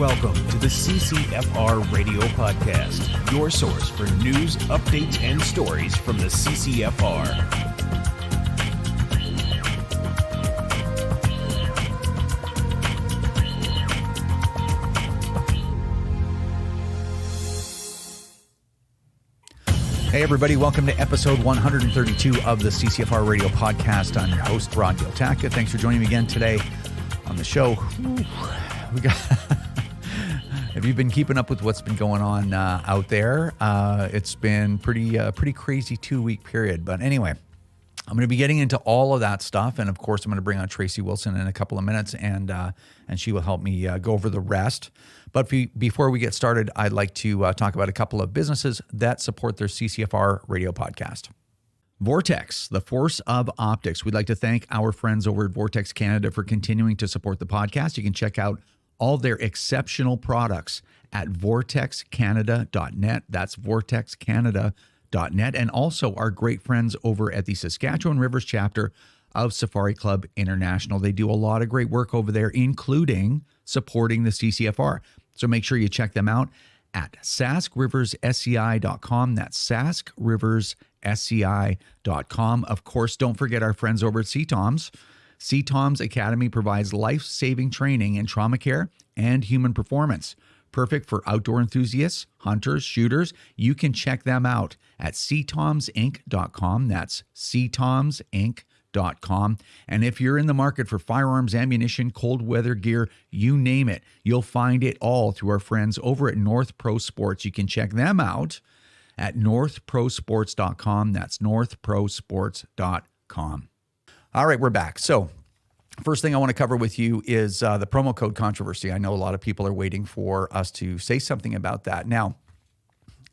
Welcome to the CCFR Radio Podcast, your source for news, updates, and stories from the CCFR. Hey everybody, welcome to episode 132 of the CCFR Radio Podcast. I'm your host, Rod Giltaka. Thanks for joining me again today on the show. We got... Have you been keeping up with what's been going on out there? It's been pretty crazy 2-week period. But anyway, I'm going to be getting into all of that stuff, and of course, I'm going to bring on Tracy Wilson in a couple of minutes, and she will help me go over the rest. But before we get started, I'd like to talk about a couple of businesses that support their CCFR Radio Podcast. Vortex, the force of optics. We'd like to thank our friends over at Vortex Canada for continuing to support the podcast. You can check out all their exceptional products at vortexcanada.net. That's vortexcanada.net. And also our great friends over at the Saskatchewan Rivers chapter of Safari Club International. They do a lot of great work over there, including supporting the CCFR. So make sure you check them out at saskriversSCI.com. That's saskriversSCI.com. Of course, don't forget our friends over at CTOMS. CTOMS Academy provides life-saving training in trauma care and human performance. Perfect for outdoor enthusiasts, hunters, shooters. You can check them out at ctomsinc.com. That's ctomsinc.com. And if you're in the market for firearms, ammunition, cold weather gear, you name it, you'll find it all through our friends over at North Pro Sports. You can check them out at northprosports.com. That's northprosports.com. All right, we're back. So first thing I want to cover with you is the promo code controversy. I know a lot of people are waiting for us to say something about that. Now,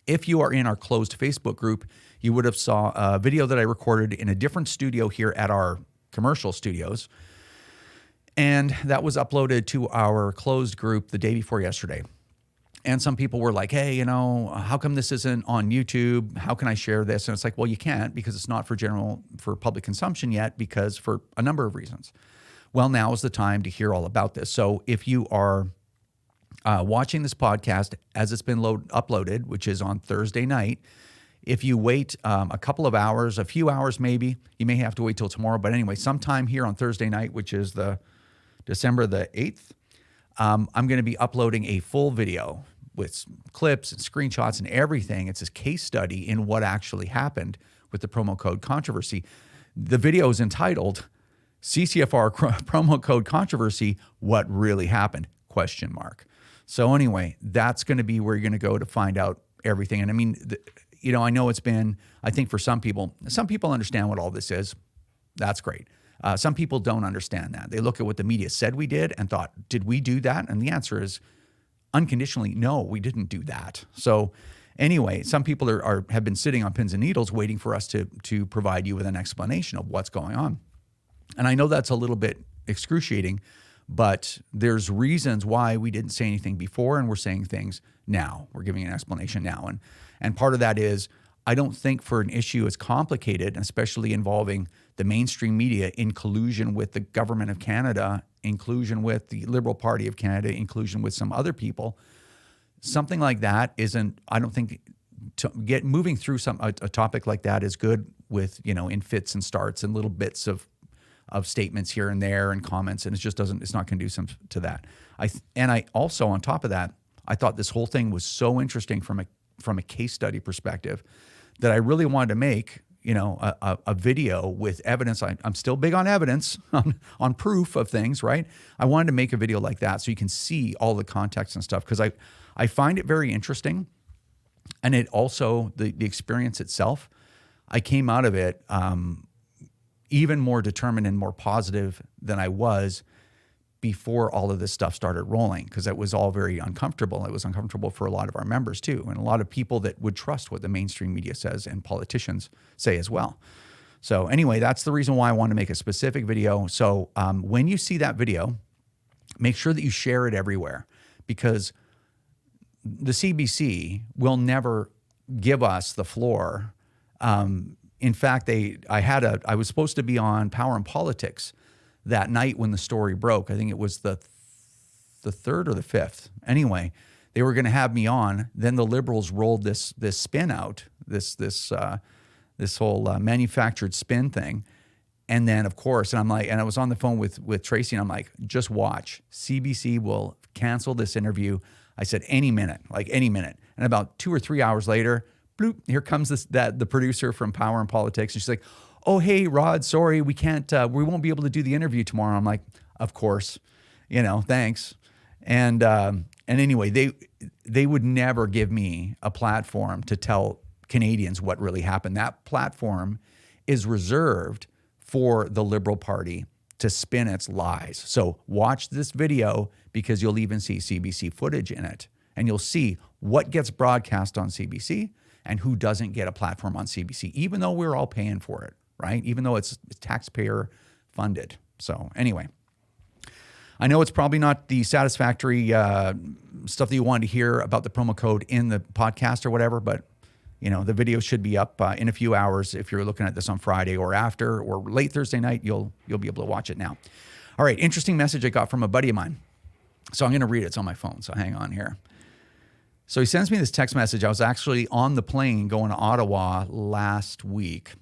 if you are in our closed Facebook group, you would have saw a video that I recorded in a different studio here at our commercial studios. And that was uploaded to our closed group the day before yesterday. And some people were like, hey, how come this isn't on YouTube? How can I share this? And it's like, well, you can't because it's not for public consumption yet because for a number of reasons. Well, now is the time to hear all about this. So if you are watching this podcast as it's been uploaded, which is on Thursday night, if you wait a couple of hours, a few hours maybe, you may have to wait till tomorrow. But anyway, sometime here on Thursday night, which is the December the 8th, I'm going to be uploading a full video with clips and screenshots and everything. It's a case study in what actually happened with the promo code controversy. The video is entitled CCFR Promo Code Controversy, What Really Happened? ? So anyway, that's going to be where you're going to go to find out everything. And I mean, I know it's been, I think for some people understand what all this is. That's great. Some people don't understand that. They look at what the media said we did and thought, did we do that? And the answer is unconditionally, no, we didn't do that. So anyway, some people have been sitting on pins and needles waiting for us to provide you with an explanation of what's going on. And I know that's a little bit excruciating, but there's reasons why we didn't say anything before and we're saying things now. We're giving an explanation now. And part of that is, I don't think for an issue as complicated, especially involving the mainstream media in collusion with the government of Canada, inclusion with the Liberal Party of Canada, inclusion with some other people, something like that isn't, I don't think, moving through a topic like that is good with, in fits and starts and little bits of statements here and there and comments, and it's not conducive to that. I also, on top of that, I thought this whole thing was so interesting from a case study perspective that I really wanted to make, a video with evidence. I'm still big on evidence, on proof of things, right? I wanted to make a video like that so you can see all the context and stuff because I find it very interesting. And it also, the experience itself, I came out of it even more determined and more positive than I was before all of this stuff started rolling, because it was all very uncomfortable. It was uncomfortable for a lot of our members too, and a lot of people that would trust what the mainstream media says and politicians say as well. So anyway, that's the reason why I want to make a specific video. So when you see that video, make sure that you share it everywhere, because the CBC will never give us the floor. In fact, I was supposed to be on Power and Politics that night when the story broke. I think it was the the 3rd or the 5th. Anyway, they were going to have me on. Then the Liberals rolled this spin out, this whole manufactured spin thing. And then, of course, and I was on the phone with Tracy, and I'm like, just watch. CBC will cancel this interview. I said, any minute. And about 2 or 3 hours later, bloop, here comes the producer from Power and Politics. And she's like, oh, hey, Rod, sorry, we won't be able to do the interview tomorrow. I'm like, of course, thanks. And anyway, they would never give me a platform to tell Canadians what really happened. That platform is reserved for the Liberal Party to spin its lies. So watch this video, because you'll even see CBC footage in it, and you'll see what gets broadcast on CBC and who doesn't get a platform on CBC, even though we're all paying for it, right? Even though it's taxpayer funded. So anyway, I know it's probably not the satisfactory stuff that you wanted to hear about the promo code in the podcast or whatever, but the video should be up in a few hours. If you're looking at this on Friday or after or late Thursday night, you'll be able to watch it now. All right, interesting message I got from a buddy of mine. So I'm going to read it. It's on my phone, so hang on here. So he sends me this text message. I was actually on the plane going to Ottawa last week.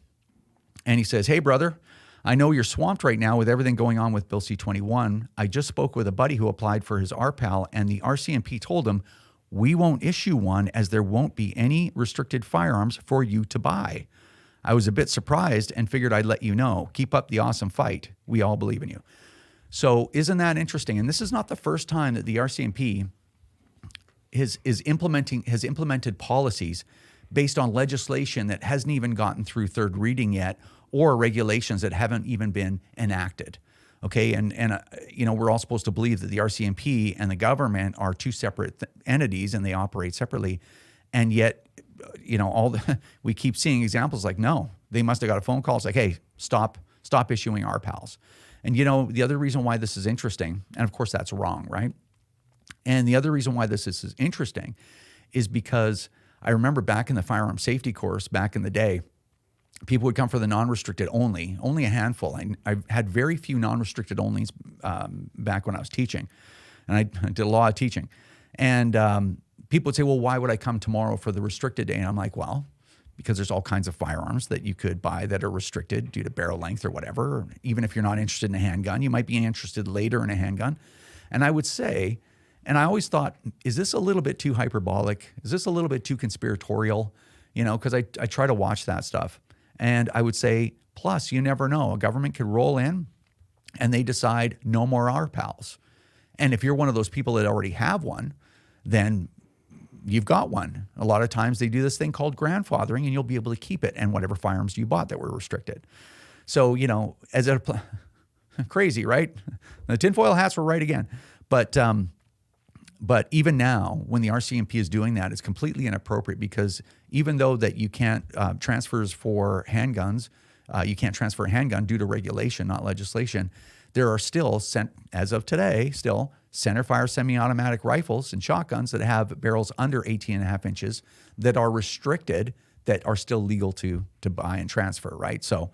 And he says, hey, brother, I know you're swamped right now with everything going on with Bill C-21. I just spoke with a buddy who applied for his RPAL, and the RCMP told him, we won't issue one as there won't be any restricted firearms for you to buy. I was a bit surprised and figured I'd let you know. Keep up the awesome fight. We all believe in you. So isn't that interesting? And this is not the first time that the RCMP has implemented policies based on legislation that hasn't even gotten through third reading yet, or regulations that haven't even been enacted. Okay, and we're all supposed to believe that the RCMP and the government are two separate entities and they operate separately, and yet, we keep seeing examples like, no, they must have got a phone call. It's like, hey, stop issuing RPALs. And the other reason why this is interesting, and of course that's wrong, right? And the other reason why this is interesting is because I remember back in the firearm safety course back in the day, people would come for the non-restricted only a handful. I had very few non-restricted onlys back when I was teaching, and I did a lot of teaching. And people would say, well, why would I come tomorrow for the restricted day? And I'm like, well, because there's all kinds of firearms that you could buy that are restricted due to barrel length or whatever. Or even if you're not interested in a handgun, you might be interested later in a handgun. And I would say, and I always thought, is this a little bit too hyperbolic? Is this a little bit too conspiratorial? Because I try to watch that stuff. And I would say, plus, you never know. A government could roll in and they decide no more RPALs. And if you're one of those people that already have one, then you've got one. A lot of times they do this thing called grandfathering, and you'll be able to keep it and whatever firearms you bought that were restricted. So, crazy, right? The tinfoil hats were right again. But even now, when the RCMP is doing that, it's completely inappropriate, because even though that you can't transfers for handguns, you can't transfer a handgun due to regulation, not legislation, there are still, as of today, still centerfire semi-automatic rifles and shotguns that have barrels under 18.5 inches that are restricted, that are still legal to buy and transfer, right? So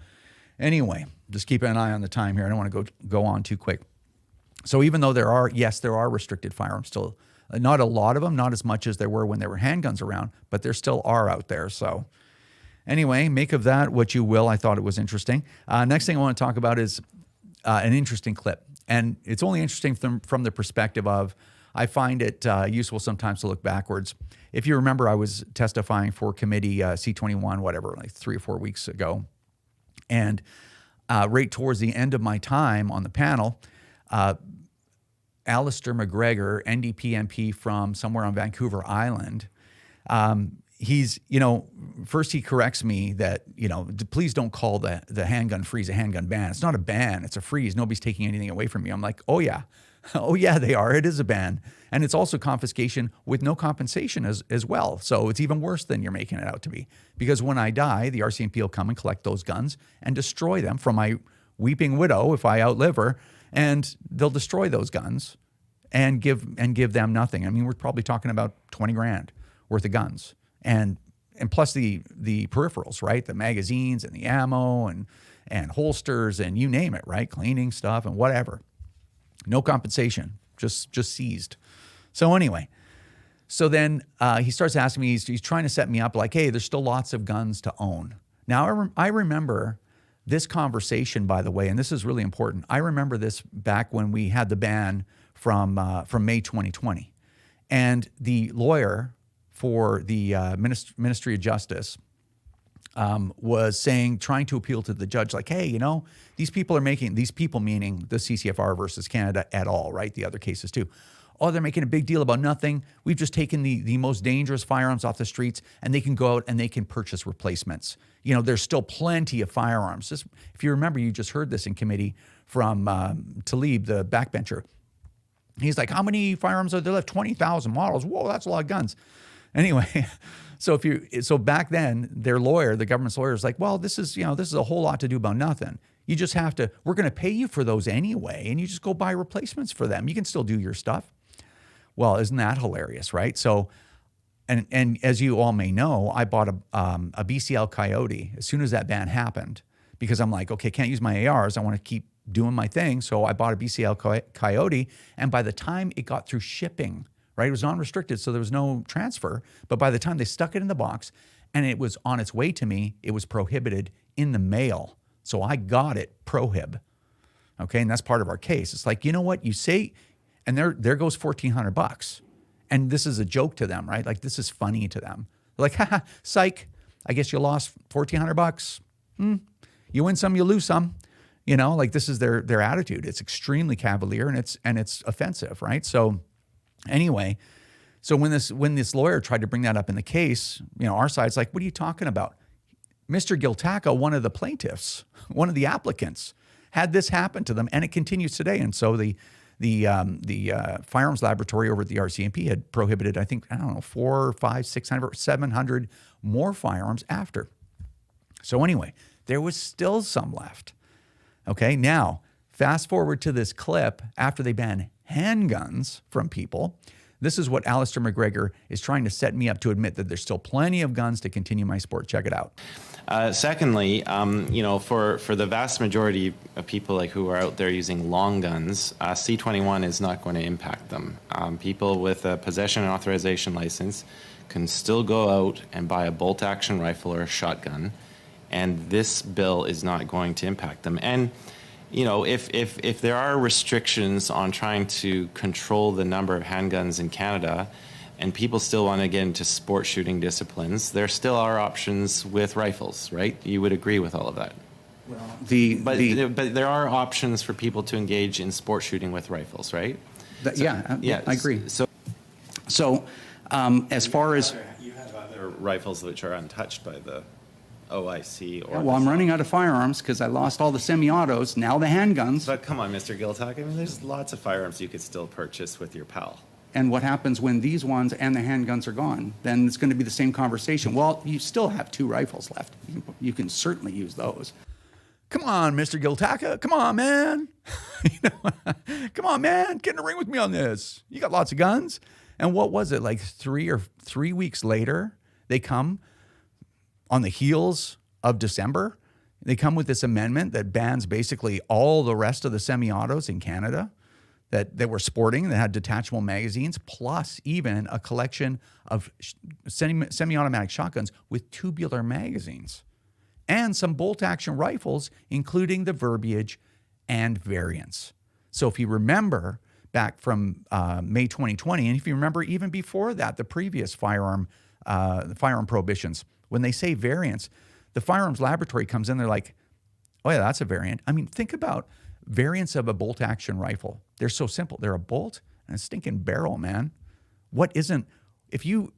anyway, just keep an eye on the time here. I don't want to go on too quick. So even though there are restricted firearms still, not a lot of them, not as much as there were when there were handguns around, but there still are out there. So anyway, make of that what you will. I thought it was interesting. Next thing I want to talk about is an interesting clip. And it's only interesting from the perspective of, I find it useful sometimes to look backwards. If you remember, I was testifying for committee C21, whatever, like 3 or 4 weeks ago. And right towards the end of my time on the panel, Alistair McGregor, NDP MP from somewhere on Vancouver Island, he's, first he corrects me that, please don't call the handgun freeze a handgun ban. It's not a ban, it's a freeze. Nobody's taking anything away from you. I'm like, oh yeah, they are. It is a ban. And it's also confiscation with no compensation as well. So it's even worse than you're making it out to be. Because when I die, the RCMP will come and collect those guns and destroy them from my weeping widow if I outlive her. And they'll destroy those guns and give them nothing. I mean, we're probably talking about 20 grand worth of guns, and plus the peripherals, right? The magazines and the ammo and holsters and you name it, right? Cleaning stuff and whatever. No compensation, just seized. So anyway, so then he starts asking me, he's trying to set me up like, hey, there's still lots of guns to own. Now, I remember this conversation, by the way, and this is really important. I remember this back when we had the ban from May 2020. And the lawyer for the Ministry of Justice was trying to appeal to the judge, like, hey, these people meaning the CCFR versus Canada et al., right? The other cases too. Oh, they're making a big deal about nothing. We've just taken the most dangerous firearms off the streets, and they can go out and they can purchase replacements. There's still plenty of firearms. If you remember, you just heard this in committee from Talib, the backbencher. He's like, how many firearms are there left? 20,000 models. Whoa, that's a lot of guns. Anyway, so back then, their lawyer, the government's lawyer, is like, well, this is a whole lot to do about nothing. You just have to, we're going to pay you for those anyway, and you just go buy replacements for them. You can still do your stuff. Well, isn't that hilarious, right? So, and as you all may know, I bought a BCL Coyote as soon as that ban happened, because I'm like, okay, can't use my ARs. I want to keep doing my thing. So I bought a BCL Coyote, and by the time it got through shipping, right, it was unrestricted, so there was no transfer. But by the time they stuck it in the box and it was on its way to me, it was prohibited in the mail. So I got it prohib. Okay, and that's part of our case. It's like, you know what, you say, and there goes $1,400. And this is a joke to them, right? Like, this is funny to them. They're like, haha, psych, I guess you lost $1,400. You win some, you lose some. Like, this is their attitude. It's extremely cavalier and it's offensive, right? So anyway, so when this lawyer tried to bring that up in the case, our side's like, what are you talking about? Mr. Giltaca, one of the plaintiffs, one of the applicants, had this happen to them, and it continues today. And so the firearms laboratory over at the RCMP had prohibited, I think, 400, 500, 600, 700 more firearms after. So anyway, there was still some left. Okay, now fast forward to this clip after they ban handguns from people. This is what Alistair McGregor is trying to set me up to admit that there's still plenty of guns to continue my sport. Check it out. Secondly, for the vast majority of people who are out there using long guns, C21 is not going to impact them. People with a possession and authorization license can still go out and buy a bolt-action rifle or a shotgun, and this bill is not going to impact them. And if there are restrictions on trying to control the number of handguns in Canada, and people still want to get into sport shooting disciplines, there still are options with rifles, right? You would agree with all of that. Well, but there are options for people to engage in sport shooting with rifles, right? I agree. So as far as you have other rifles which are untouched by the OIC, or I'm running out of firearms because I lost all the semi-autos. Now the handguns. But come on, Mr. Giltaca. I mean, there's lots of firearms you could still purchase with your pal. And what happens when these ones and the handguns are gone? Then it's going to be the same conversation. Well, you still have 2 rifles left. You can certainly use those. Come on, Mr. Giltaca. Come on, man. Come on, man. Get in the ring with me on this. You got lots of guns. And what was it, like 3 weeks later, they come on the heels of December, they come with this amendment that bans basically all the rest of the semi-autos in Canada that were sporting, that had detachable magazines, plus even a collection of semi-automatic shotguns with tubular magazines, and some bolt-action rifles, including the verbiage and variants. So if you remember back from May 2020, and if you remember even before that, the previous firearm prohibitions, when they say variants, the firearms laboratory comes in, they're like, oh yeah, that's a variant. I mean, think about variants of a bolt-action rifle. They're so simple. They're a bolt and a stinking barrel, man. What isn't, if you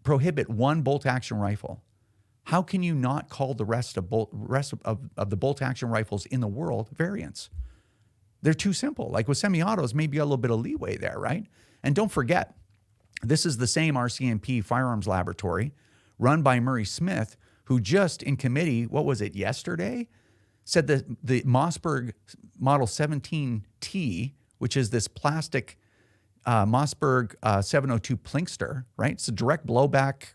prohibit one bolt-action rifle, how can you not call the rest of the bolt-action rifles in the world variants? They're too simple. Like with semi-autos, maybe a little bit of leeway there, right? And don't forget, this is the same RCMP firearms laboratory run by Murray Smith, who just in committee, what was it, yesterday, said that the Mossberg Model 17T, which is this plastic Mossberg 702 Plinkster, right? It's a direct blowback,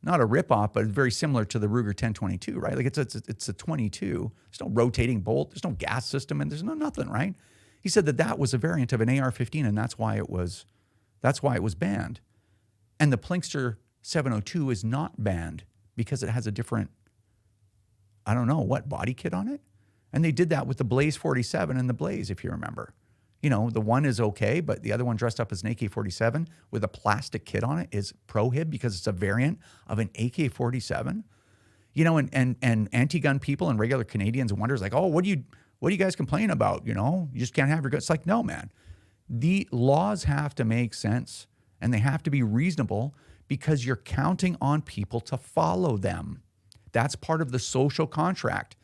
not a ripoff, but very similar to the Ruger 1022, right? Like it's a 22. There's no rotating bolt. There's no gas system, and there's no nothing, right? He said that was a variant of an AR-15, and that's why it was banned. And the Plinkster 702 is not banned because it has a different, I don't know what, body kit on it. And they did that with the Blaze 47 and the Blaze, if you remember. You know, the one is okay, but the other one dressed up as an AK-47 with a plastic kit on it is prohib because it's a variant of an AK-47. You know, and anti-gun people and regular Canadians wonders like, oh, what do you guys complain about? You know, you just can't have your guns. It's like, no, man. The laws have to make sense and they have to be reasonable because you're counting on people to follow them. That's part of the social contract.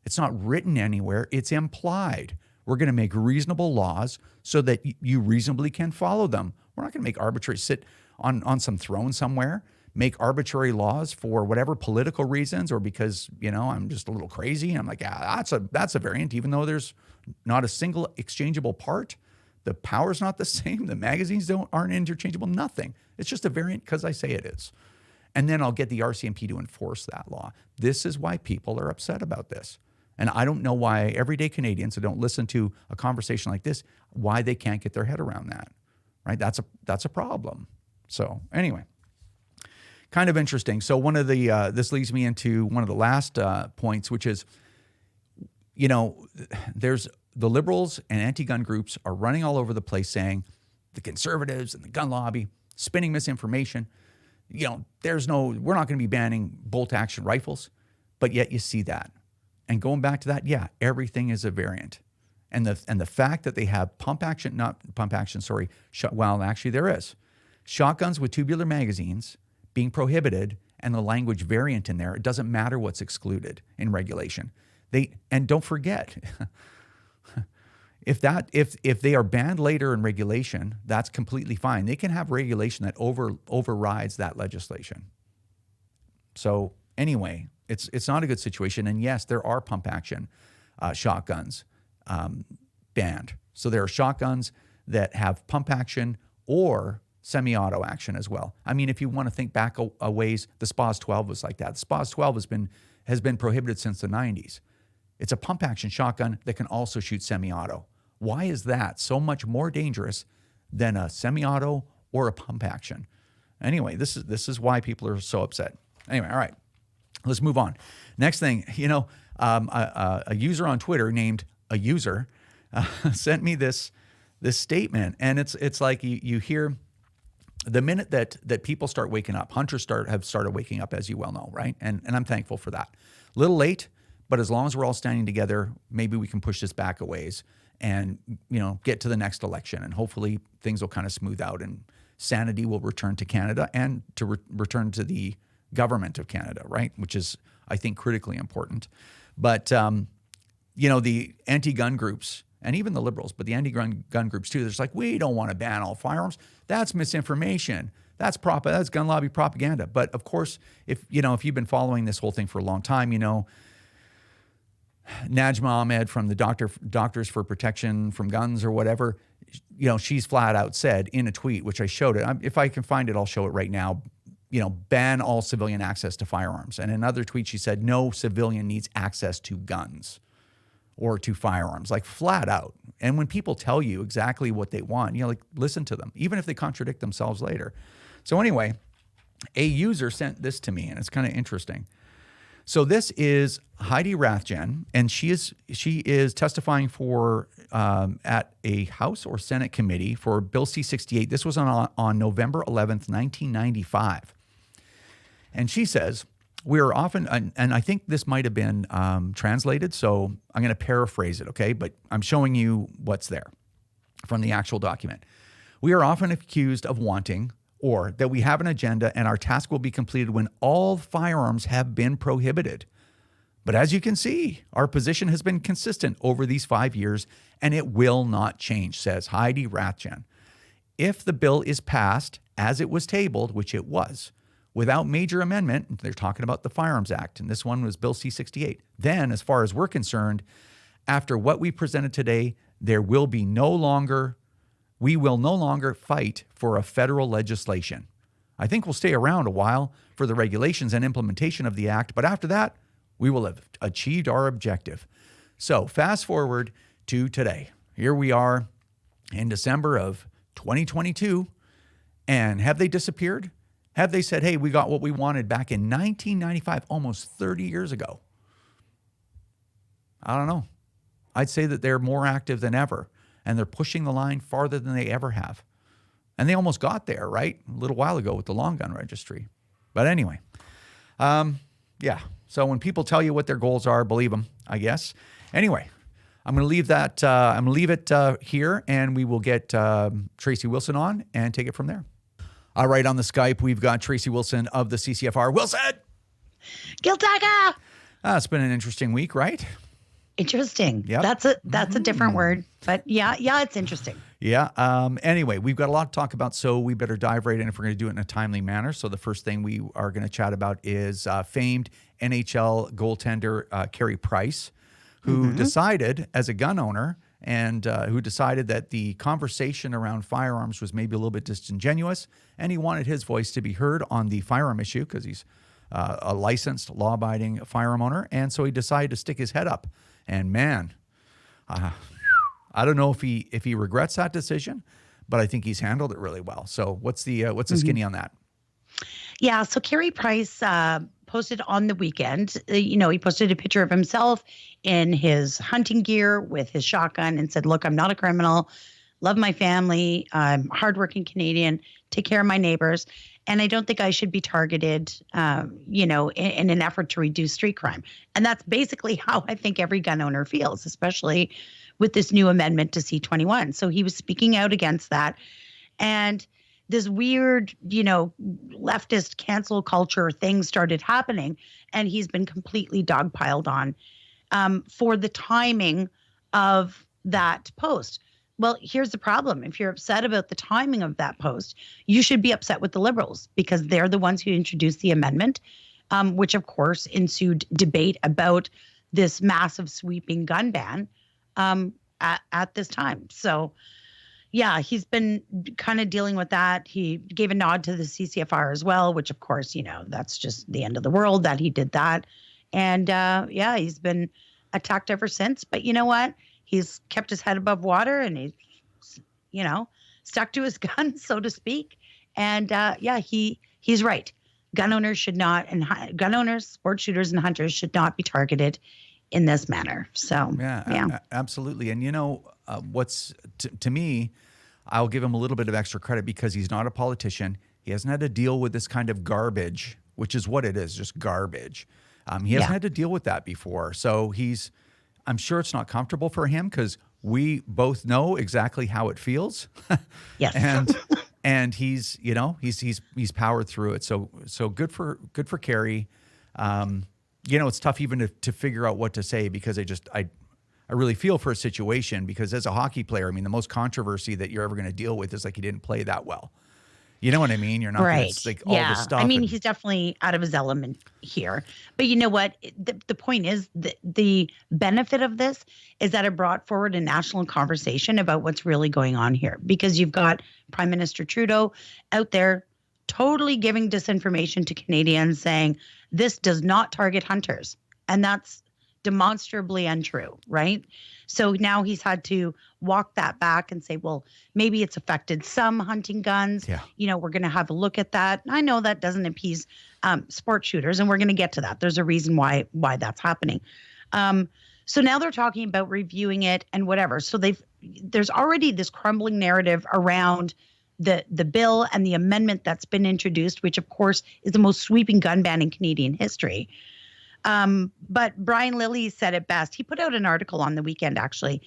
It's not written anywhere. It's implied. We're going to make reasonable laws so that you reasonably can follow them. We're not going to make arbitrary, sit on some throne somewhere, make arbitrary laws for whatever political reasons or because, you know, I'm just a little crazy. I'm like, yeah, that's a variant, even though there's not a single exchangeable part. The power's not the same. The magazines aren't interchangeable, nothing. It's just a variant because I say it is. And then I'll get the RCMP to enforce that law. This is why people are upset about this. And I don't know why everyday Canadians who don't listen to a conversation like this, why they can't get their head around that, right? That's a problem. So anyway, kind of interesting. So one of the, this leads me into one of the last points, which is, you know, there's the liberals and anti-gun groups are running all over the place saying the conservatives and the gun lobby spinning misinformation. You know, we're not going to be banning bolt action rifles, but yet you see that. And going back to that, yeah, everything is a variant. And the fact that they have actually there is. Shotguns with tubular magazines being prohibited and the language variant in there, it doesn't matter what's excluded in regulation. And don't forget, if they are banned later in regulation, that's completely fine. They can have regulation that overrides that legislation. So anyway, it's not a good situation. And yes, there are pump action shotguns banned. So there are shotguns that have pump action or semi-auto action as well. I mean, if you want to think back a ways, the SPAS 12 was like that. The SPAS 12 has been prohibited since the 90s. It's a pump action shotgun that can also shoot semi-auto. Why is that so much more dangerous than a semi-auto or a pump action? Anyway, this is why people are so upset. Anyway, all right, let's move on. Next thing, you know, a user on Twitter named a user sent me this statement, and it's like you hear the minute that people start waking up, hunters have started waking up, as you well know, right? And I'm thankful for that. A little late, but as long as we're all standing together, maybe we can push this back a ways and, you know, get to the next election, and hopefully things will kind of smooth out and sanity will return to Canada and to return to the government of Canada, right? Which is, I think, critically important. But, you know, the anti-gun groups and even the liberals, but the anti-gun groups too, they're just like, we don't want to ban all firearms. That's misinformation. That's gun lobby propaganda. But of course, if you've been following this whole thing for a long time, you know, Najma Ahmed from the Doctors for Protection from Guns or whatever, you know, she's flat out said in a tweet, which I showed it. If I can find it, I'll show it right now. You know, ban all civilian access to firearms. And in another tweet, she said, no civilian needs access to guns or to firearms, like flat out. And when people tell you exactly what they want, you know, like listen to them, even if they contradict themselves later. So anyway, a user sent this to me, and it's kind of interesting. So this is Heidi Rathjen, and she is testifying for at a House or Senate committee for Bill C-68. This was on November 11th, 1995. And she says, we are often, and I think this might have been translated, so I'm going to paraphrase it, okay? But I'm showing you what's there from the actual document. We are often accused of wanting, or that we have an agenda and our task will be completed when all firearms have been prohibited. But as you can see, our position has been consistent over these 5 years, and it will not change, says Heidi Rathjen. If the bill is passed as it was tabled, which it was, without major amendment, they're talking about the Firearms Act, and this one was Bill C-68, then, as far as we're concerned, after what we presented today, we will no longer fight for a federal legislation. I think we'll stay around a while for the regulations and implementation of the act, but after that, we will have achieved our objective. So fast forward to today. here we are in December of 2022, and have they disappeared? Have they said, hey, we got what we wanted back in 1995, almost 30 years ago? I don't know. I'd say that they're more active than ever, and they're pushing the line farther than they ever have. And they almost got there, right? A little while ago with the long gun registry. But anyway, yeah. So when people tell you what their goals are, believe them, I guess. Anyway, I'm going to leave that. I'm going to leave it here, and we will get Tracy Wilson on and take it from there. All right, on the Skype, we've got Tracy Wilson of the CCFR. Wilson! Giltaga! It's been an interesting week, right? Interesting. Yep. That's a different word, but yeah, it's interesting. Yeah. Anyway, we've got a lot to talk about, so we better dive right in if we're going to do it in a timely manner. So the first thing we are going to chat about is famed NHL goaltender Carey Price, who decided as a gun owner and who decided that the conversation around firearms was maybe a little bit disingenuous, and he wanted his voice to be heard on the firearm issue because he's a licensed, law-abiding firearm owner, and so he decided to stick his head up. And man, I don't know if he regrets that decision, but I think he's handled it really well. So what's the skinny on that? Yeah, so Carey Price posted on the weekend, he posted a picture of himself in his hunting gear with his shotgun and said, look, I'm not a criminal, love my family, I'm a hardworking Canadian, take care of my neighbors, and I don't think I should be targeted, in an effort to reduce street crime. And that's basically how I think every gun owner feels, especially with this new amendment to C-21. So he was speaking out against that. And this weird, leftist cancel culture thing started happening, and he's been completely dogpiled on for the timing of that post. Well, here's the problem. If you're upset about the timing of that post, you should be upset with the Liberals because they're the ones who introduced the amendment, which, of course, ensued debate about this massive sweeping gun ban at this time. So, yeah, he's been kind of dealing with that. He gave a nod to the CCFR as well, which, of course, that's just the end of the world that he did that. And, he's been attacked ever since. But you know what? He's kept his head above water and he's, stuck to his guns, so to speak. And he's right. Gun owners should not, and gun owners, sport shooters, and hunters should not be targeted in this manner. So absolutely. And what's to me, I'll give him a little bit of extra credit because he's not a politician. He hasn't had to deal with this kind of garbage, which is what it is, just garbage. He hasn't had to deal with that before. So I'm sure it's not comfortable for him because we both know exactly how it feels. Yes. and he's powered through it. So good for Carey. It's tough even to figure out what to say because I really feel for a situation because as a hockey player, I mean, the most controversy that you're ever going to deal with is like he didn't play that well. You know what I mean? You're not right. Gonna, like all this stuff. I mean, he's definitely out of his element here. But you know what? The point is the benefit of this is that it brought forward a national conversation about what's really going on here because you've got Prime Minister Trudeau out there totally giving disinformation to Canadians saying this does not target hunters. And that's demonstrably untrue, right? So now he's had to walk that back and say, well, maybe it's affected some hunting guns. Yeah. We're going to have a look at that. I know that doesn't appease sport shooters, and we're going to get to that. There's a reason why that's happening. So now they're talking about reviewing it and whatever. So there's already this crumbling narrative around the bill and the amendment that's been introduced, which of course is the most sweeping gun ban in Canadian history. But Brian Lilley said it best. He put out an article on the weekend, actually,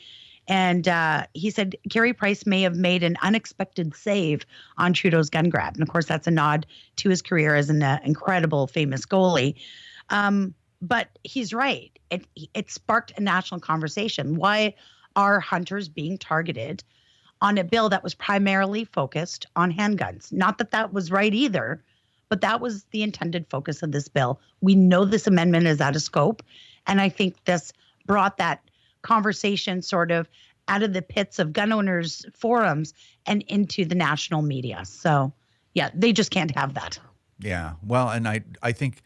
and he said Carey Price may have made an unexpected save on Trudeau's gun grab. And of course, that's a nod to his career as an incredible, famous goalie. But he's right. It sparked a national conversation. Why are hunters being targeted on a bill that was primarily focused on handguns? Not that that was right either, but that was the intended focus of this bill. We know this amendment is out of scope, and I think this brought that conversation sort of out of the pits of gun owners' forums and into the national media. So, yeah, they just can't have that. Yeah, well, and I think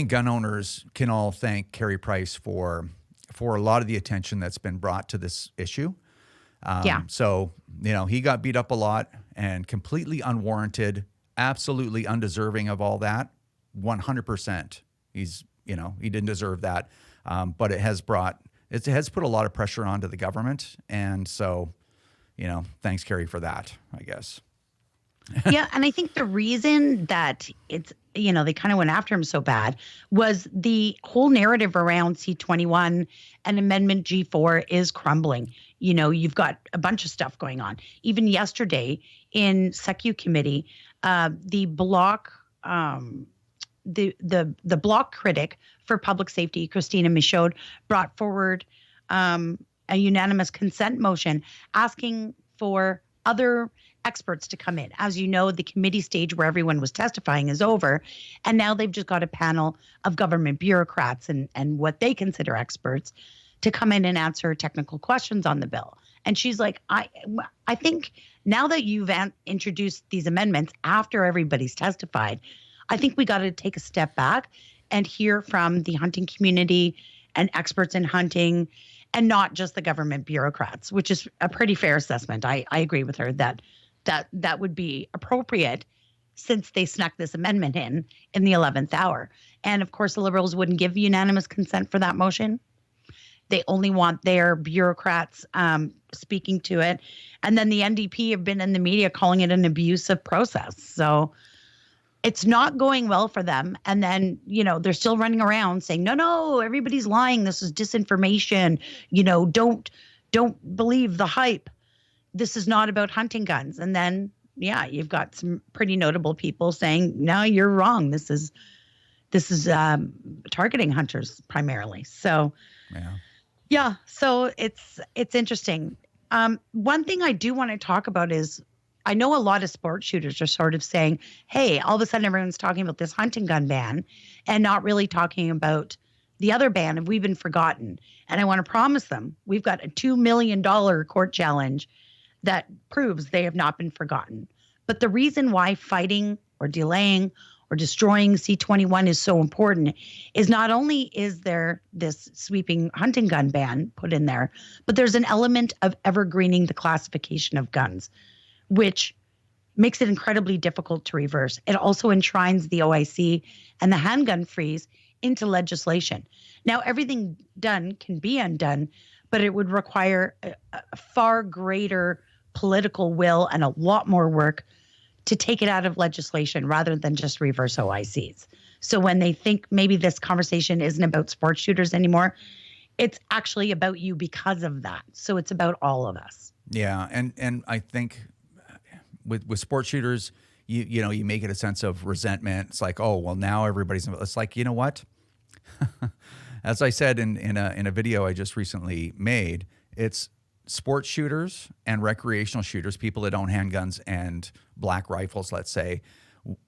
gun owners can all thank Carey Price for a lot of the attention that's been brought to this issue. So, he got beat up a lot and completely unwarranted, absolutely undeserving of all that. 100%. He's, he didn't deserve that. But it has put a lot of pressure onto the government. And so, thanks, Carey, for that, I guess. Yeah. And I think the reason that it's, they kind of went after him so bad was the whole narrative around C-21 and Amendment G4 is crumbling. You've got a bunch of stuff going on. Even yesterday in SECU committee, the bloc the bloc critic for public safety, Christina Michaud, brought forward a unanimous consent motion asking for other experts to come in. As you know, the committee stage where everyone was testifying is over, and now they've just got a panel of government bureaucrats and what they consider experts to come in and answer technical questions on the bill. And she's like, I think now that you've introduced these amendments after everybody's testified, I think we got to take a step back and hear from the hunting community and experts in hunting, and not just the government bureaucrats, which is a pretty fair assessment. I agree with her that would be appropriate, since they snuck this amendment in the 11th hour. And of course, the Liberals wouldn't give unanimous consent for that motion. They only want their bureaucrats speaking to it. And then the NDP have been in the media calling it an abusive process. So it's not going well for them. And then, they're still running around saying, no, everybody's lying. This is disinformation. Don't believe the hype. This is not about hunting guns. And then, you've got some pretty notable people saying, no, you're wrong. This is targeting hunters primarily. So, so it's interesting. One thing I do want to talk about is, I know a lot of sport shooters are sort of saying, hey, all of a sudden everyone's talking about this hunting gun ban and not really talking about the other ban, and we've been forgotten. And I want to promise them we've got a $2 million court challenge that proves they have not been forgotten. But the reason why fighting or delaying or destroying C-21 is so important is not only is there this sweeping hunting gun ban put in there, but there's an element of evergreening the classification of guns, which makes it incredibly difficult to reverse. It also enshrines the OIC and the handgun freeze into legislation. Now, everything done can be undone, but it would require a far greater political will and a lot more work to take it out of legislation rather than just reverse OICs. So when they think maybe this conversation isn't about sports shooters anymore, it's actually about you because of that. So it's about all of us. Yeah, and I think with sports shooters, you make it a sense of resentment. It's like, oh, well, now everybody's. It's like, you know what? As I said in a video I just recently made, it's sports shooters and recreational shooters, people that own handguns and black rifles, let's say,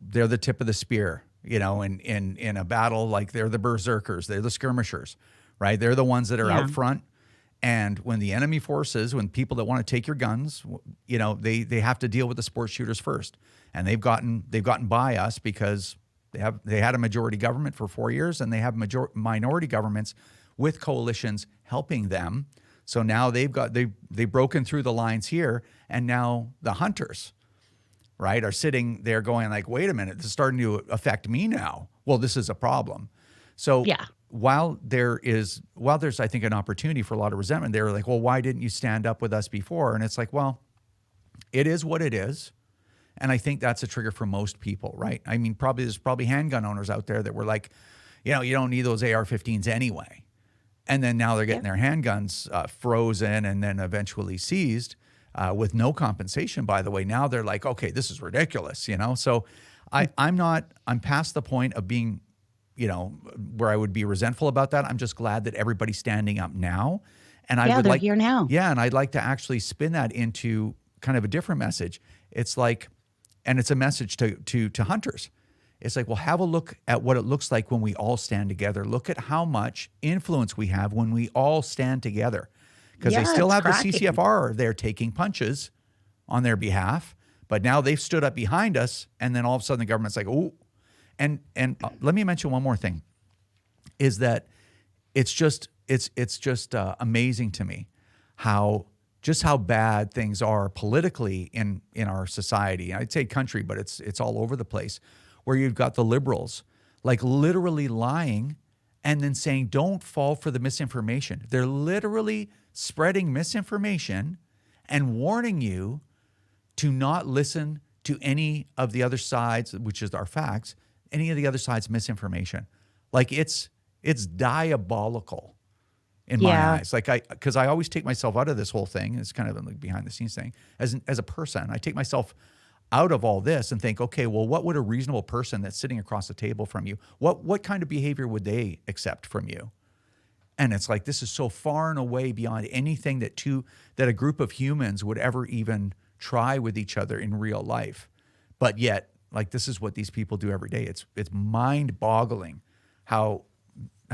they're the tip of the spear. In a battle, like they're the berserkers, they're the skirmishers, right? They're the ones that are out front. And when the enemy forces, when people that want to take your guns, they have to deal with the sports shooters first. And they've gotten by us because they had a majority government for 4 years, and they have minority governments with coalitions helping them. So now they've broken through the lines here, and now the hunters, right, are sitting there going like, wait a minute, this is starting to affect me now. Well, this is a problem. So while there's, I think, an opportunity for a lot of resentment, they were like, well, why didn't you stand up with us before? And it's like, well, it is what it is. And I think that's a trigger for most people, right? I mean, there's probably handgun owners out there that were like, you don't need those AR-15s anyway. And then now they're getting their handguns frozen and then eventually seized with no compensation, by the way. Now they're like, okay, this is ridiculous, So I'm past the point of being, where I would be resentful about that. I'm just glad that everybody's standing up now. And they're here now. Yeah, and I'd like to actually spin that into kind of a different message. It's like, and it's a message to hunters. It's like, well, have a look at what it looks like when we all stand together. Look at how much influence we have when we all stand together. Because they still have cracking. The CCFR there taking punches on their behalf, but now they've stood up behind us, and then all of a sudden the government's like, oh. And let me mention one more thing, is that it's just amazing to me how just how bad things are politically in our society. I'd say country, but it's all over the place, where you've got the liberals like literally lying and then saying, don't fall for the misinformation. They're literally spreading misinformation and warning you to not listen to any of the other sides, which is our facts, any of the other side's misinformation. Like it's diabolical in my eyes. Like because I always take myself out of this whole thing. It's kind of like behind the scenes thing. As a person, I take myself out of all this and think, okay, well, what would a reasonable person that's sitting across the table from you, what kind of behavior would they accept from you? And it's like, this is so far and away beyond anything that a group of humans would ever even try with each other in real life. But yet, like, this is what these people do every day. It's mind-boggling how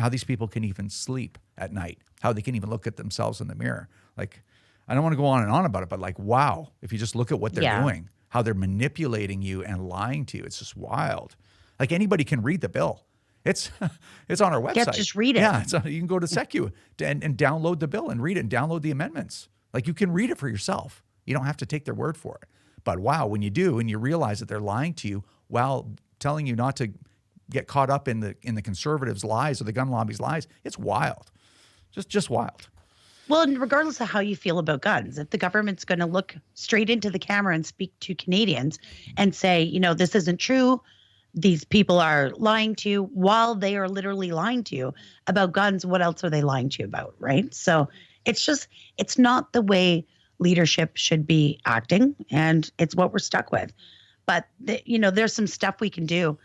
these people can even sleep at night, how they can even look at themselves in the mirror. Like, I don't want to go on and on about it, but like, wow, if you just look at what they're doing, how they're manipulating you and lying to you, it's just wild. Like, anybody can read the bill. It's on our website. Yeah, just read it. Yeah, you can go to Secu and download the bill and read it and download the amendments. Like, you can read it for yourself. You don't have to take their word for it. But wow, when you do and you realize that they're lying to you while telling you not to get caught up in the conservatives' lies or the gun lobby's lies, it's wild. Just wild. Well, and regardless of how you feel about guns, if the government's going to look straight into the camera and speak to Canadians and say, you know, this isn't true, these people are lying to you, while they are literally lying to you about guns, what else are they lying to you about, right? So it's not the way leadership should be acting, and it's what we're stuck with. But, there's some stuff we can do.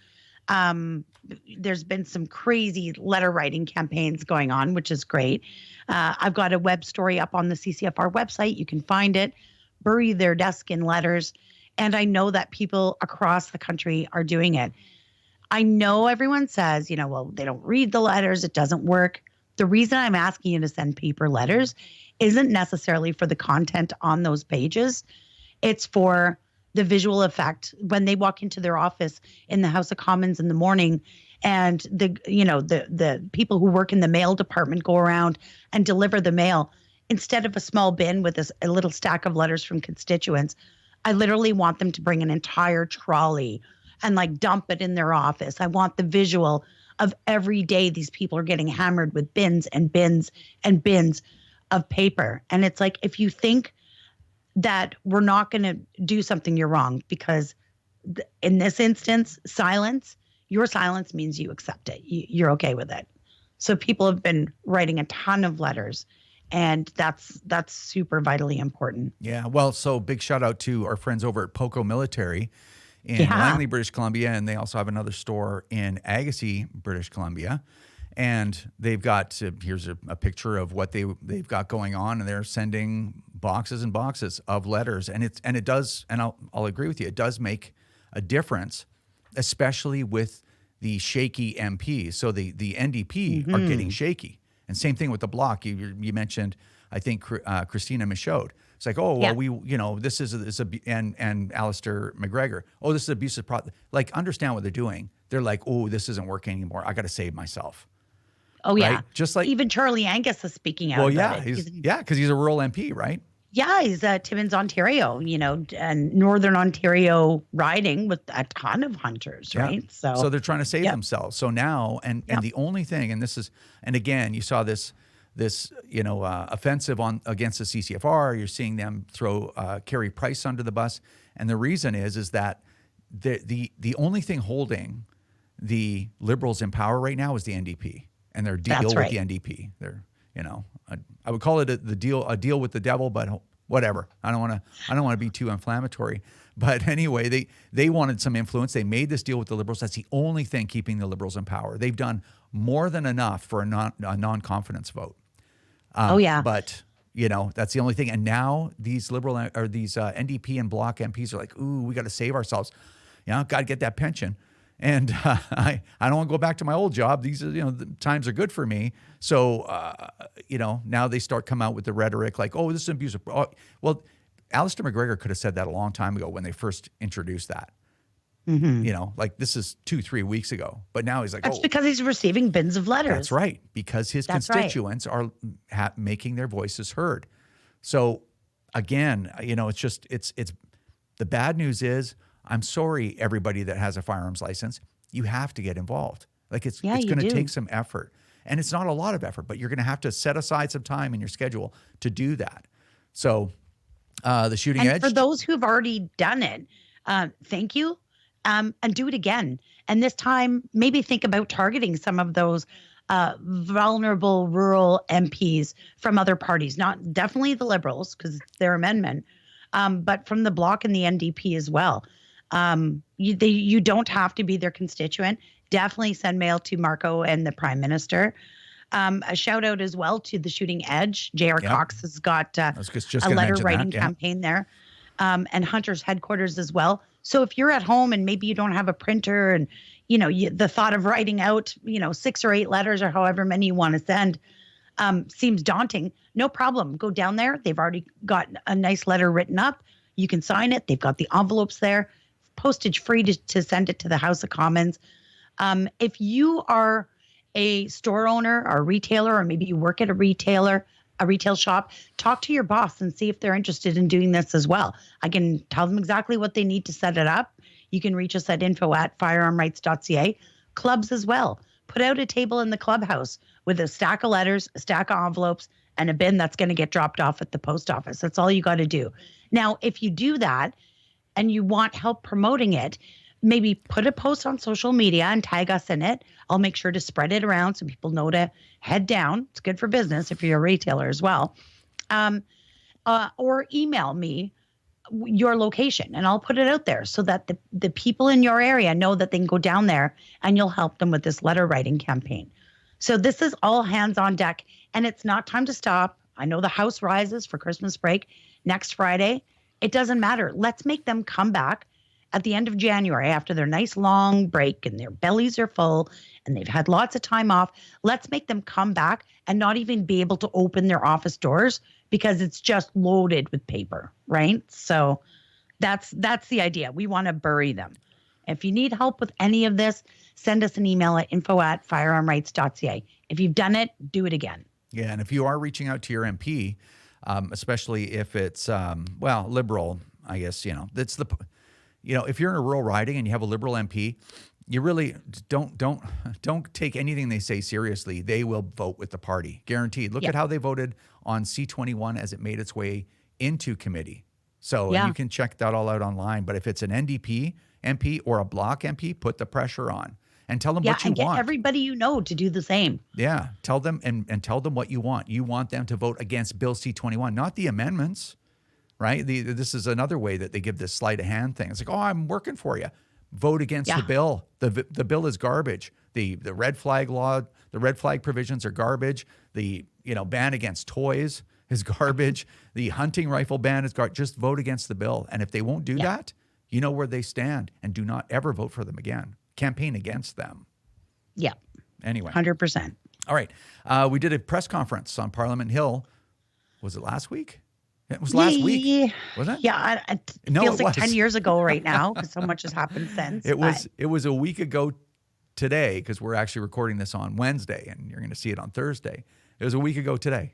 There's been some crazy letter writing campaigns going on, which is great. I've got a web story up on the CCFR website. You can find it. Bury their desk in letters. And I know that people across the country are doing it. I know everyone says, well, they don't read the letters. It doesn't work. The reason I'm asking you to send paper letters isn't necessarily for the content on those pages. It's for the visual effect when they walk into their office in the House of Commons in the morning, and the people who work in the mail department go around and deliver the mail. Instead of a small bin with a little stack of letters from constituents, I literally want them to bring an entire trolley and like dump it in their office. I want the visual of every day these people are getting hammered with bins and bins and bins of paper. And it's like, if you think that we're not going to do something, you're wrong, because in this instance, your silence means you accept it. You're okay with it. So people have been writing a ton of letters, and that's super vitally important. Yeah. Well, so big shout out to our friends over at Poco Military in Langley, British Columbia. And they also have another store in Agassiz, British Columbia. And they've got, here's a picture of what they've got going on. And they're sending boxes and boxes of letters. And it does, and I'll agree with you, it does make a difference, especially with the shaky MPs. So the NDP are getting shaky. And same thing with the Bloc. You mentioned, I think, Christina Michaud. It's like, oh, well, this is and Alistair McGregor. Oh, this is abusive. Like, understand what they're doing. They're like, oh, this isn't working anymore. I got to save myself. Oh, yeah. Right? Just like even Charlie Angus is speaking out. Well, about yeah, it. because he's a rural MP, right? Yeah, he's Timmins, Ontario, and Northern Ontario riding with a ton of hunters, right? So they're trying to save themselves. So now, and the only thing, and this is, and again, you saw this offensive against the CCFR. You're seeing them throw Carey Price under the bus, and the reason is that the only thing holding the Liberals in power right now is the NDP and their deal with the NDP. They're I would call it a deal with the devil, but whatever. I don't want to be too inflammatory. But anyway, they wanted some influence. They made this deal with the Liberals. That's the only thing keeping the Liberals in power. They've done more than enough for a non-confidence vote. But that's the only thing. And now these NDP and Bloc MPs are like, ooh, we got to save ourselves. Got to get that pension. And I don't want to go back to my old job. These are, the times are good for me. So, now they start come out with the rhetoric like, oh, this is abusive. Oh, well, Alistair McGregor could have said that a long time ago when they first introduced that. Mm-hmm. Like this is 2-3 weeks ago. But now he's like, that's because he's receiving bins of letters. That's right. Because his constituents are making their voices heard. So again, it's the bad news is, I'm sorry, everybody that has a firearms license, you have to get involved. Like it's going to take some effort, and it's not a lot of effort, but you're going to have to set aside some time in your schedule to do that. So the shooting edge. For those who've already done it, thank you, and do it again. And this time, maybe think about targeting some of those vulnerable rural MPs from other parties, not definitely the Liberals because it's their amendment, but from the Bloc and the NDP as well. You don't have to be their constituent. Definitely send mail to Marco and the Prime Minister. A shout out as well to the Shooting Edge. J.R. Cox has got a letter writing campaign there, and Hunter's headquarters as well. So if you're at home and maybe you don't have a printer and the thought of writing out 6 or 8 letters or however many you want to send seems daunting, no problem. Go down there. They've already got a nice letter written up. You can sign it. They've got the envelopes there, postage free to send it to the House of Commons. If you are a store owner or a retailer, or maybe you work at a retail shop, talk to your boss and see if they're interested in doing this as well. I can tell them exactly what they need to set it up. You can reach us at info@firearmrights.ca. Clubs as well. Put out a table in the clubhouse with a stack of letters, a stack of envelopes, and a bin that's going to get dropped off at the post office. That's all you got to do. Now, if you do that and you want help promoting it, maybe put a post on social media and tag us in it. I'll make sure to spread it around so people know to head down. It's good for business if you're a retailer as well. Or email me your location and I'll put it out there so that the people in your area know that they can go down there and you'll help them with this letter writing campaign. So this is all hands on deck, and it's not time to stop. I know the House rises for Christmas break next Friday. It doesn't matter. Let's make them come back at the end of January after their nice long break and their bellies are full and they've had lots of time off. Let's make them come back and not even be able to open their office doors because it's just loaded with paper, right? So that's the idea. We want to bury them. If you need help with any of this, send us an email at info@firearmrights.ca. If you've done it, do it again. Yeah, and if you are reaching out to your MP, especially if it's Liberal, I guess that's the. If you're in a rural riding and you have a Liberal MP, you really don't take anything they say seriously. They will vote with the party, guaranteed. Look at how they voted on C-21 as it made its way into committee. So and you can check that all out online. But if it's an NDP MP or a Bloc MP, put the pressure on and tell them what you want. Yeah, and get everybody to do the same. Yeah, tell them and tell them what you want. You want them to vote against Bill C-21, not the amendments. Right? This is another way that they give this sleight of hand thing. It's like, I'm working for you. Vote against the bill. The bill is garbage. The red flag law, the red flag provisions are garbage. The ban against toys is garbage. The hunting rifle ban is garbage. Just vote against the bill. And if they won't do that, you know where they stand, and do not ever vote for them again. Campaign against them. Yeah. Anyway. 100%. All right. We did a press conference on Parliament Hill. Was it last week? It was last week, wasn't it? Yeah, it feels like 10 years ago right now because so much has happened since. It was a week ago today because we're actually recording this on Wednesday and you're going to see it on Thursday. It was a week ago today.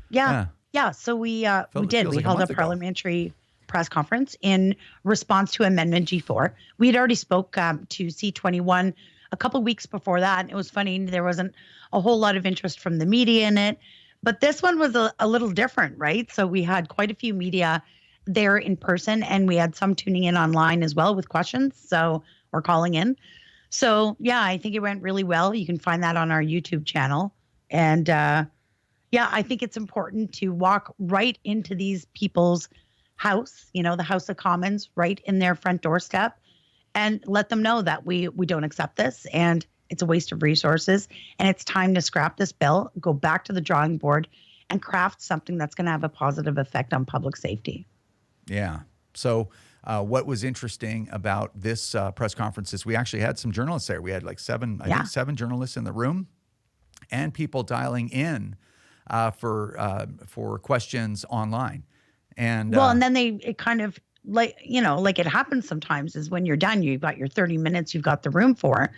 Yeah. So we did. We held a parliamentary press conference in response to Amendment G4. We had already spoke to C-21 a couple of weeks before that. And it was funny. There wasn't a whole lot of interest from the media in it. But this one was a little different, right? So we had quite a few media there in person, and we had some tuning in online as well with questions. So we're calling in. So, I think it went really well. You can find that on our YouTube channel. And, I think it's important to walk right into these people's house, the House of Commons, right in their front doorstep, and let them know that we don't accept this. And it's a waste of resources, and it's time to scrap this bill, go back to the drawing board, and craft something that's going to have a positive effect on public safety. Yeah. So what was interesting about this press conference is we actually had some journalists there. We had like seven journalists in the room and people dialing in for questions online. And and then it kind of like it happens sometimes is when you're done, you've got your 30 minutes you've got the room for.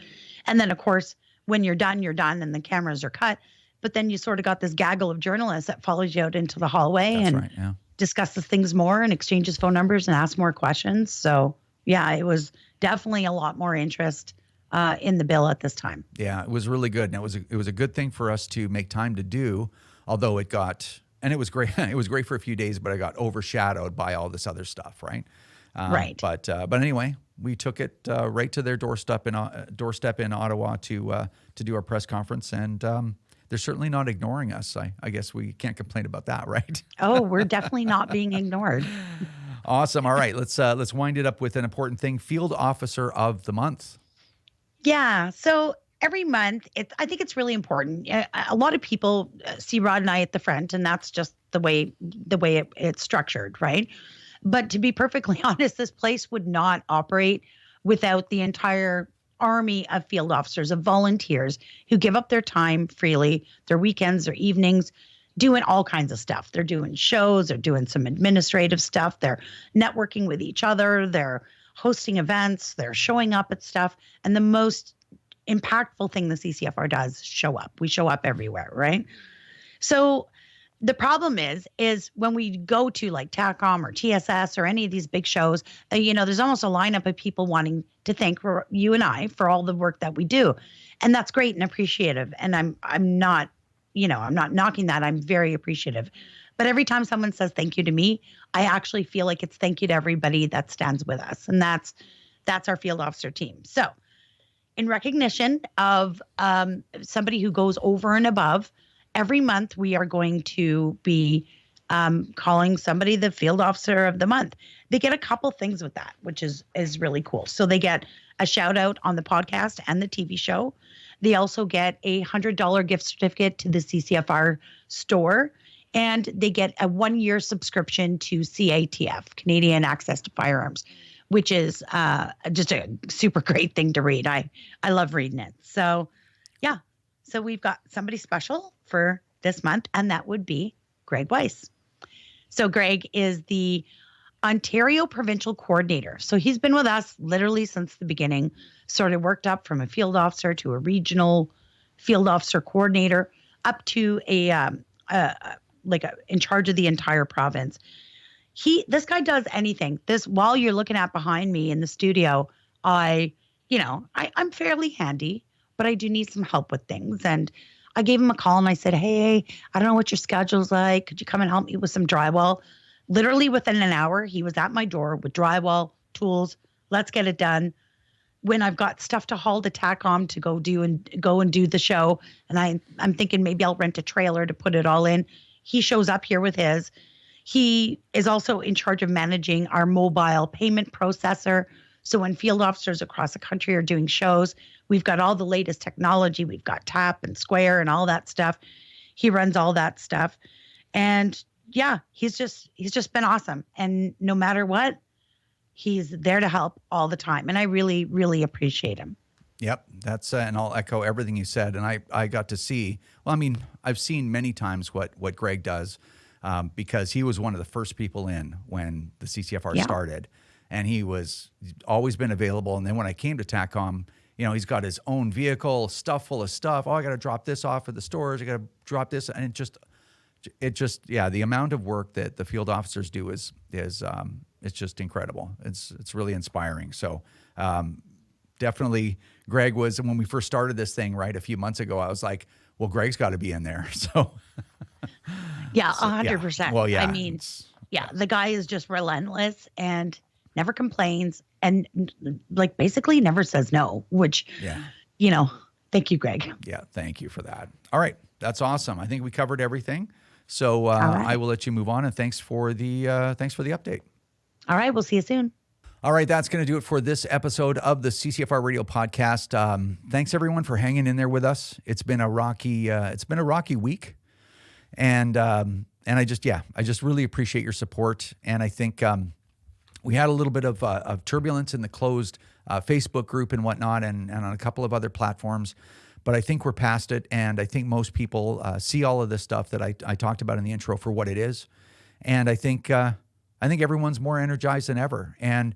And then, of course, when you're done and the cameras are cut. But then you sort of got this gaggle of journalists that follows you out into the hallway. That's right, yeah. discusses things more and exchanges phone numbers and asks more questions. So yeah, it was definitely a lot more interest in the bill at this time. Yeah, it was really good. And it was a good thing for us to make time to do, although it was great. It was great for a few days, but it got overshadowed by all this other stuff, right? Right. But anyway, we took it right to their doorstep in Ottawa to do our press conference, and they're certainly not ignoring us. I guess we can't complain about that, right? Oh, we're definitely not being ignored. Awesome. All right, let's wind it up with an important thing: Field Officer of the Month. Yeah. So every month, I think it's really important. A lot of people see Rod and I at the front, and that's just the way it's structured, right? But to be perfectly honest, this place would not operate without the entire army of field officers, of volunteers who give up their time freely, their weekends, their evenings, doing all kinds of stuff. They're doing shows, they're doing some administrative stuff, they're networking with each other, they're hosting events, they're showing up at stuff. And the most impactful thing the CCFR does, show up. We show up everywhere, right? So the problem is when we go to like TACOM or TSS or any of these big shows, there's almost a lineup of people wanting to thank you and I for all the work that we do. And that's great and appreciative. And I'm not knocking that. I'm very appreciative. But every time someone says thank you to me, I actually feel like it's thank you to everybody that stands with us. And that's our field officer team. So in recognition of somebody who goes over and above, every month we are going to be calling somebody the field officer of the month. They get a couple things with that, which is really cool. So they get a shout out on the podcast and the TV show. They also get a $100 gift certificate to the CCFR store. And they get a 1-year subscription to CATF, Canadian Access to Firearms, which is just a super great thing to read. I love reading it. So, yeah. So we've got somebody special for this month, and that would be Greg Weiss. So Greg is the Ontario Provincial Coordinator. So he's been with us literally since the beginning, sort of worked up from a field officer to a regional field officer coordinator up to in charge of the entire province. This guy does anything. While you're looking at behind me in the studio, I'm fairly handy, but I do need some help with things. And I gave him a call and I said, hey, I don't know what your schedule's like. Could you come and help me with some drywall? Literally within an hour, he was at my door with drywall, tools. Let's get it done. When I've got stuff to haul to TACOM to go and do the show, and I'm thinking maybe I'll rent a trailer to put it all in. He shows up here with his. He is also in charge of managing our mobile payment processor. So when field officers across the country are doing shows, we've got all the latest technology. We've got Tap and Square and all that stuff. He runs all that stuff. And yeah, he's just been awesome. And no matter what, he's there to help all the time. And I really, really appreciate him. Yep, that's and I'll echo everything you said. And I got to see. Well, I mean, I've seen many times what Greg does because he was one of the first people in when the CCFR started, and he's always been available. And then when I came to TACOM, he's got his own vehicle, stuff full of stuff. Oh, I got to drop this off at the stores. I got to drop this, and it just the amount of work that the field officers do is it's just incredible. It's really inspiring. So. Definitely, Greg was, when we first started this thing, right, a few months ago, I was like, well, Greg's got to be in there. So, yeah, 100%. Yeah. Well, yeah. I mean, the guy is just relentless and never complains and basically never says no, which, thank you, Greg. Yeah, thank you for that. All right, that's awesome. I think we covered everything. So right. I will let you move on, and thanks for the update. All right, we'll see you soon. All right, that's going to do it for this episode of the CCFR Radio podcast. Thanks everyone for hanging in there with us. It's been a rocky week, and I just really appreciate your support. And I think we had a little bit of turbulence in the closed Facebook group and whatnot, and on a couple of other platforms. But I think we're past it, and I think most people see all of this stuff that I talked about in the intro for what it is. And I think everyone's more energized than ever. And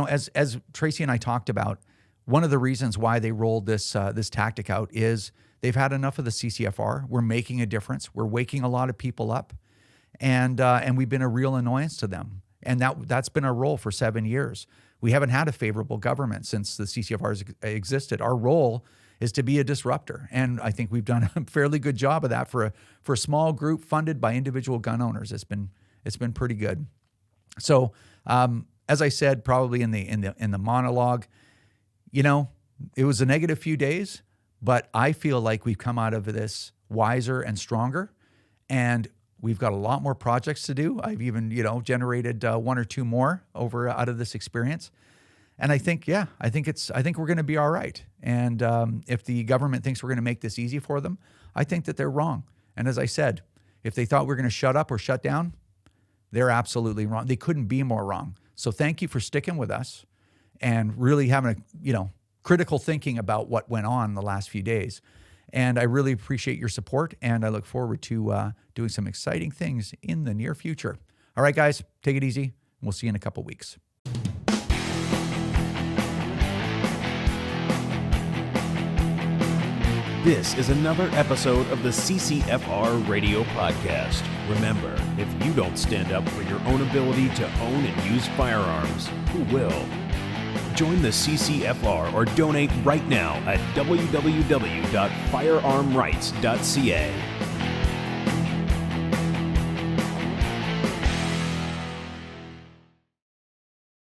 as Tracy and I talked about, one of the reasons why they rolled this tactic out is they've had enough of the CCFR. We're making a difference. We're waking a lot of people up, and we've been a real annoyance to them. And that's been our role for 7 years. We haven't had a favorable government since the CCFR has existed. Our role is to be a disruptor, and I think we've done a fairly good job of that for a small group funded by individual gun owners. It's been pretty good. So, as I said, probably in the monologue, it was a negative few days, but I feel like we've come out of this wiser and stronger, and we've got a lot more projects to do. I've even, generated one or two more out of this experience. And I think we're going to be all right. And if the government thinks we're going to make this easy for them, I think that they're wrong. And as I said, if they thought we were going to shut up or shut down, they're absolutely wrong. They couldn't be more wrong. So thank you for sticking with us and really having critical thinking about what went on the last few days. And I really appreciate your support, and I look forward to doing some exciting things in the near future. All right, guys, take it easy. We'll see you in a couple weeks. This is another episode of the CCFR Radio Podcast. Remember, if you don't stand up for your own ability to own and use firearms, who will? Join the CCFR or donate right now at www.firearmrights.ca.